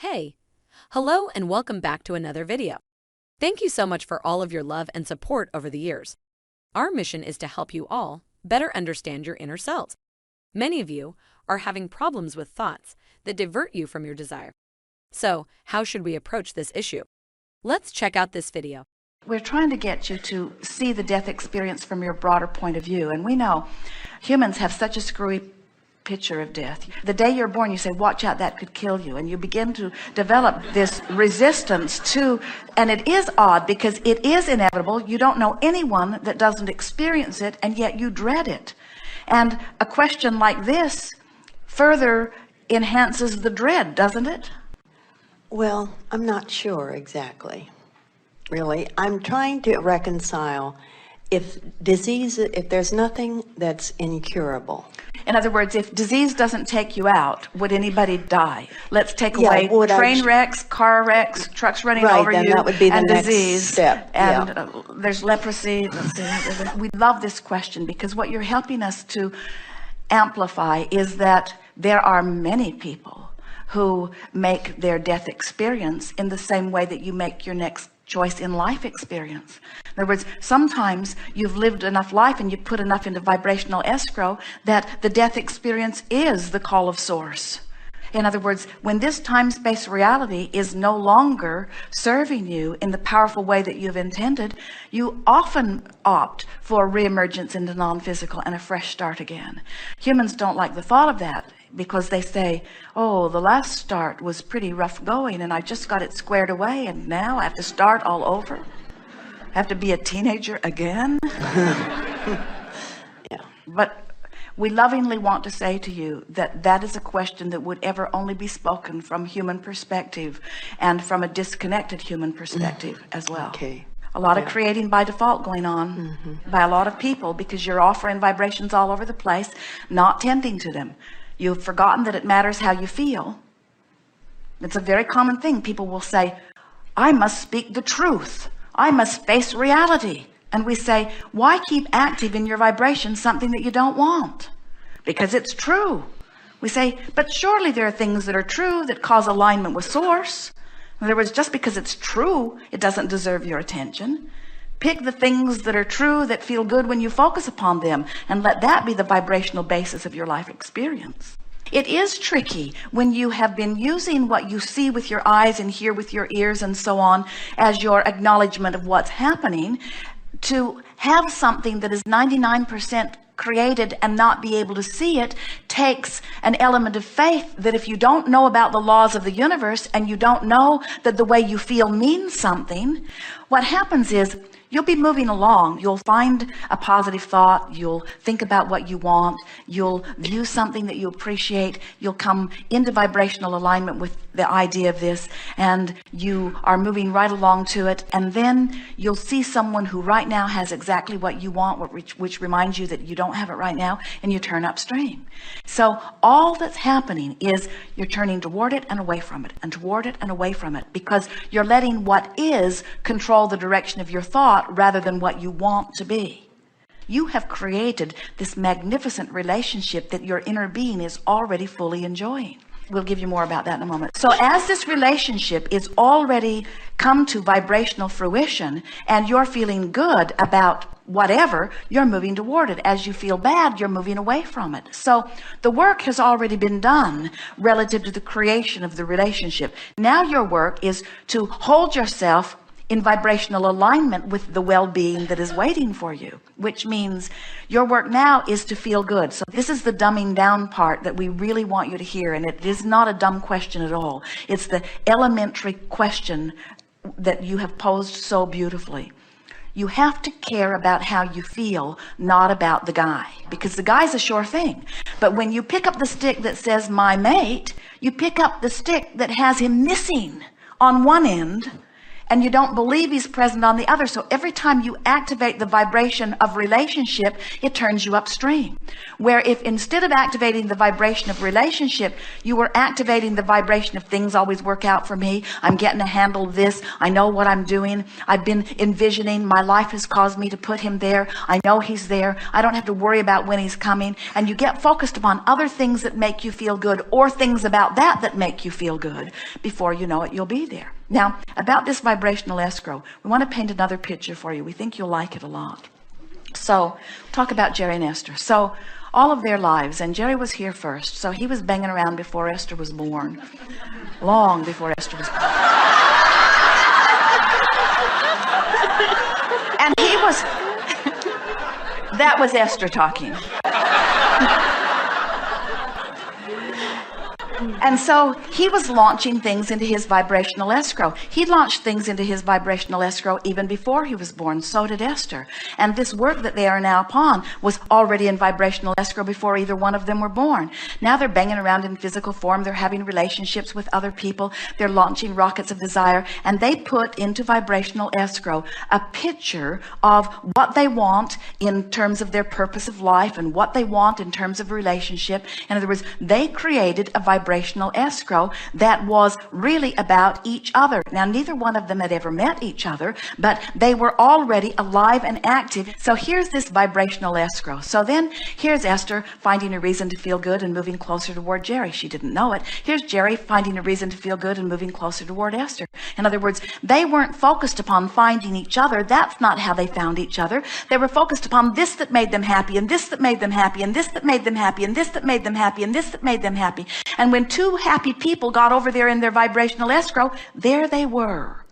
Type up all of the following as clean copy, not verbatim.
Hey, hello and welcome back to another video. Thank you so much for all of your love and support over the years. Our mission is to help you all better understand your inner selves. Many of you are having problems with thoughts that divert you from your desire. So, how should we approach this issue? Let's check out this video. We're trying to get you to see the death experience from your broader point of view. And we know humans have such a screwy picture of death. The day you're born, you say, watch out, that could kill you. And you begin to develop this resistance to, and it is odd because it is inevitable. You don't know anyone that doesn't experience it, and yet you dread it. And a question like this further enhances the dread, doesn't it? Well, I'm not sure exactly. Really, I'm trying to reconcile if there's nothing that's incurable. In other words, if disease doesn't take you out, would anybody die? Let's take away train wrecks, car wrecks, trucks running over you, that would be the and next disease. Step. And there's leprosy. Let's see. We love this question because what you're helping us to amplify is that there are many people who make their death experience in the same way that you make your next choice in life experience. In other words, sometimes you've lived enough life and you put enough into vibrational escrow that the death experience is the call of source. In other words, when this time-space reality is no longer serving you in the powerful way that you've intended, you often opt for reemergence into non-physical and a fresh start again. Humans don't like the thought of that, because they say, oh, the last start was pretty rough going and I just got it squared away and now I have to start all over. I have to be a teenager again. But we lovingly want to say to you that that is a question that would ever only be spoken from human perspective and from a disconnected human perspective as well. Okay. A lot of creating by default going on by a lot of people because you're offering vibrations all over the place, not tending to them. You've forgotten that it matters how you feel. It's a very common thing. People will say, I must speak the truth. I must face reality. And we say, why keep active in your vibration something that you don't want? Because it's true. We say, but surely there are things that are true that cause alignment with source. In other words, just because it's true, it doesn't deserve your attention. Pick the things that are true that feel good when you focus upon them and let that be the vibrational basis of your life experience. It is tricky when you have been using what you see with your eyes and hear with your ears and so on as your acknowledgement of what's happening, to have something that is 99% created and not be able to see it takes an element of faith that if you don't know about the laws of the universe and you don't know that the way you feel means something, what happens is you'll be moving along. You'll find a positive thought. You'll think about what you want. You'll view something that you appreciate. You'll come into vibrational alignment with the idea of this, and you are moving right along to it. And then you'll see someone who right now has exactly what you want, which reminds you that you don't have it right now, and you turn upstream. So all that's happening is you're turning toward it and away from it, and toward it and away from it, because you're letting what is control the direction of your thought rather than what you want to be. You have created this magnificent relationship that your inner being is already fully enjoying. We'll give you more about that in a moment. So as this relationship is already come to vibrational fruition and you're feeling good about whatever, you're moving toward it. As you feel bad, you're moving away from it. So the work has already been done relative to the creation of the relationship. Now your work is to hold yourself in vibrational alignment with the well-being that is waiting for you, which means your work now is to feel good. So this is the dumbing down part that we really want you to hear, and it is not a dumb question at all. It's the elementary question that you have posed so beautifully. You have to care about how you feel, not about the guy, because the guy's a sure thing. But when you pick up the stick that says my mate, you pick up the stick that has him missing on one end, and you don't believe he's present on the other. So every time you activate the vibration of relationship, it turns you upstream. Where if instead of activating the vibration of relationship, you were activating the vibration of things always work out for me, I'm getting a handle of this, I know what I'm doing, I've been envisioning, my life has caused me to put him there, I know he's there, I don't have to worry about when he's coming, and you get focused upon other things that make you feel good, or things about that make you feel good, before you know it, you'll be there. Now, about this vibrational escrow, we want to paint another picture for you. We think you'll like it a lot. So, talk about Jerry and Esther. So, all of their lives, and Jerry was here first, so he was banging around before Esther was born. Long before Esther was born. And he was, that was Esther talking. And so he was launching things into his vibrational escrow. He launched things into his vibrational escrow even before he was born. So did Esther. And this work that they are now upon was already in vibrational escrow before either one of them were born. Now they're banging around in physical form. They're having relationships with other people. They're launching rockets of desire. And they put into vibrational escrow a picture of what they want in terms of their purpose of life and what they want in terms of relationship. In other words, they created a vibrational escrow that was really about each other. Now, neither one of them had ever met each other, but they were already alive and active. So here's this vibrational escrow. So then here's Esther finding a reason to feel good and moving closer toward Jerry. She didn't know it. Here's Jerry finding a reason to feel good and moving closer toward Esther. In other words, they weren't focused upon finding each other. That's not how they found each other. They were focused upon this that made them happy, and this that made them happy, and this that made them happy, and this that made them happy, and this that made them happy. And when two happy people got over there in their vibrational escrow, there they were.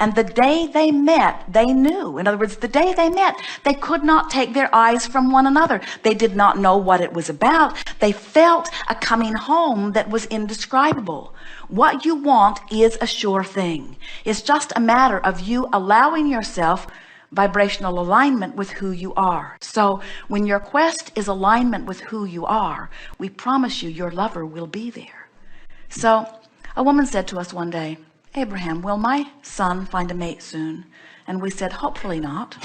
And the day they met, they knew. In other words, the day they met, they could not take their eyes from one another. They did not know what it was about. They felt a coming home that was indescribable. What you want is a sure thing. It's just a matter of you allowing yourself vibrational alignment with who you are. So when your quest is alignment with who you are, we promise you your lover will be there. So a woman said to us one day, Abraham, will my son find a mate soon? And we said, hopefully not.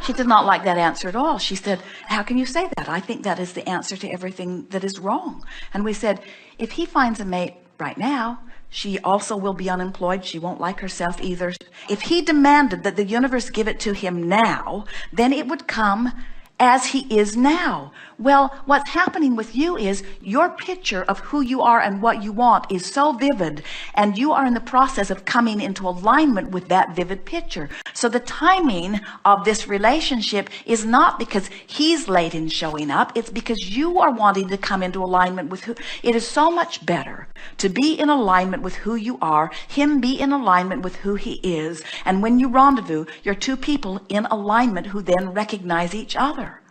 She did not like that answer at all. She said, how can you say that? I think that is the answer to everything that is wrong. And we said, if he finds a mate right now, she also will be unemployed. She won't like herself either. If he demanded that the universe give it to him now, then it would come as he is now. Well, what's happening with you is your picture of who you are and what you want is so vivid, and you are in the process of coming into alignment with that vivid picture. So the timing of this relationship is not because he's late in showing up. It's because you are wanting to come into alignment with who. It is so much better to be in alignment with who you are, him be in alignment with who he is. And when you rendezvous, you're two people in alignment who then recognize each other.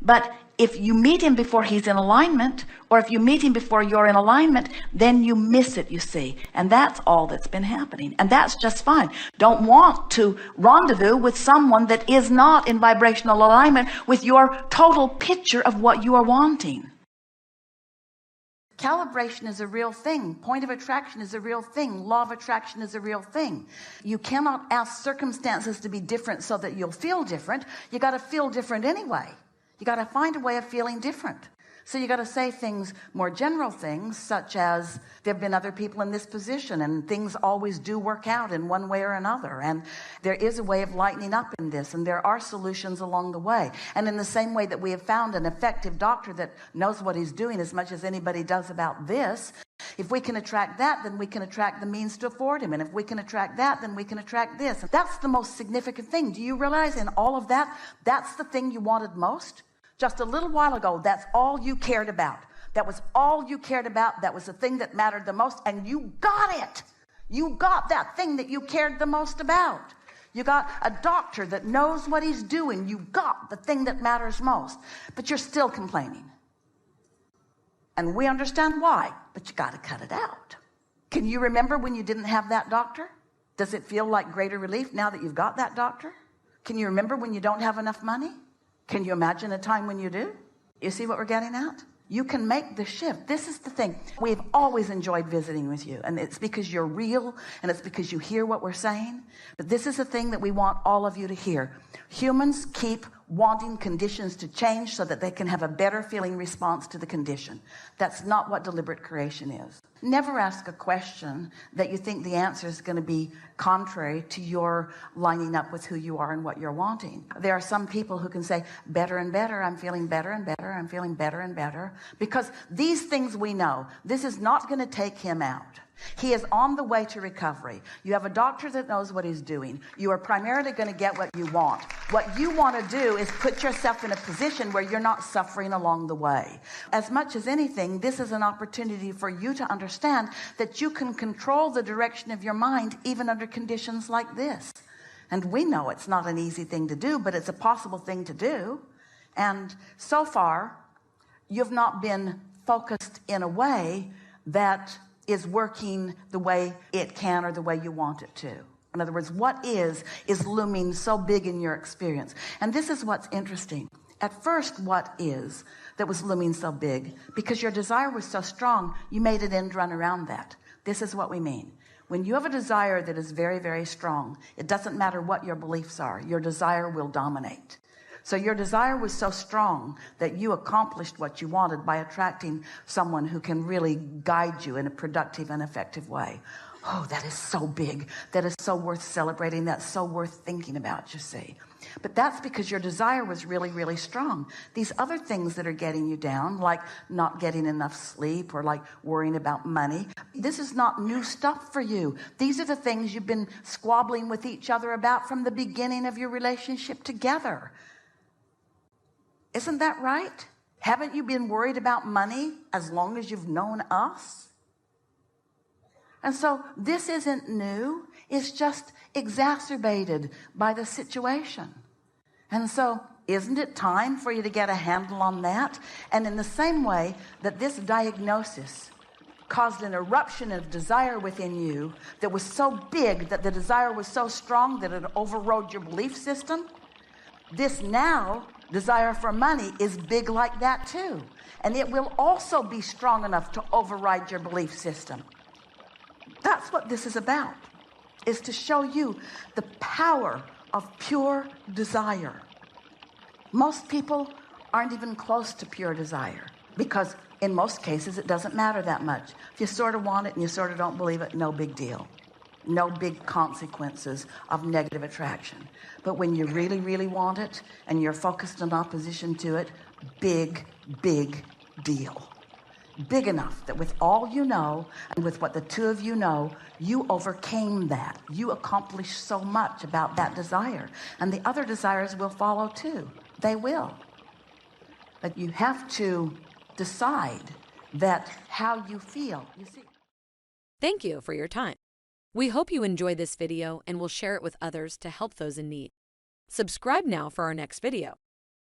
But if you meet him before he's in alignment, or if you meet him before you're in alignment, then you miss it, you see. And that's all that's been happening. And that's just fine. Don't want to rendezvous with someone that is not in vibrational alignment with your total picture of what you are wanting. Calibration is a real thing. Point of attraction is a real thing. Law of attraction is a real thing. You cannot ask circumstances to be different so that you'll feel different. You got to feel different anyway. You got to find a way of feeling different. So you got to say things, more general things, such as there have been other people in this position and things always do work out in one way or another. And there is a way of lightening up in this, and there are solutions along the way. And in the same way that we have found an effective doctor that knows what he's doing as much as anybody does about this, if we can attract that, then we can attract the means to afford him. And if we can attract that, then we can attract this. And that's the most significant thing. Do you realize in all of that, that's the thing you wanted most? Just a little while ago, that's all you cared about. That was all you cared about. That was the thing that mattered the most. And you got it. You got that thing that you cared the most about. You got a doctor that knows what he's doing. You got the thing that matters most. But you're still complaining. And we understand why, but you got to cut it out. Can you remember when you didn't have that doctor? Does it feel like greater relief now that you've got that doctor? Can you remember when you don't have enough money? Can you imagine a time when you do? You see what we're getting at? You can make the shift. This is the thing. We've always enjoyed visiting with you, and it's because you're real, and it's because you hear what we're saying. But this is the thing that we want all of you to hear. Humans keep wanting conditions to change so that they can have a better feeling response to the condition. That's not what deliberate creation is. Never ask a question that you think the answer is going to be contrary to your lining up with who you are and what you're wanting. There are some people who can say, better and better, I'm feeling better and better, I'm feeling better and better. Because these things we know, this is not going to take him out. He is on the way to recovery. You have a doctor that knows what he's doing. You are primarily going to get what you want. What you want to do is put yourself in a position where you're not suffering along the way. As much as anything, this is an opportunity for you to understand that you can control the direction of your mind even under conditions like this. And we know it's not an easy thing to do, but it's a possible thing to do. And so far, you've not been focused in a way that is working the way it can or the way you want it to. In other words, what is looming so big in your experience. And this is what's interesting. At first, what is that was looming so big? Because your desire was so strong, you made it end run around that. This is what we mean. When you have a desire that is very, very strong, it doesn't matter what your beliefs are. Your desire will dominate. So your desire was so strong that you accomplished what you wanted by attracting someone who can really guide you in a productive and effective way. Oh, that is so big. That is so worth celebrating. That's so worth thinking about, you see. But that's because your desire was really, really strong. These other things that are getting you down, like not getting enough sleep or like worrying about money, this is not new stuff for you. These are the things you've been squabbling with each other about from the beginning of your relationship together. Isn't that right? Haven't you been worried about money as long as you've known us? And so this isn't new. It's just exacerbated by the situation. And so isn't it time for you to get a handle on that? And in the same way that this diagnosis caused an eruption of desire within you that was so big that the desire was so strong that it overrode your belief system, this now desire for money is big like that too. And it will also be strong enough to override your belief system. That's what this is about, is to show you the power of pure desire. Most people aren't even close to pure desire because in most cases it doesn't matter that much. If you sort of want it and you sort of don't believe it, no big deal. No big consequences of negative attraction. But when you really, really want it and you're focused in opposition to it, big, big deal. Big enough that with all you know and with what the two of you know, you overcame that. You accomplished so much about that desire. And the other desires will follow too. They will. But you have to decide that how you feel. You see. Thank you for your time. We hope you enjoy this video and will share it with others to help those in need. Subscribe now for our next video.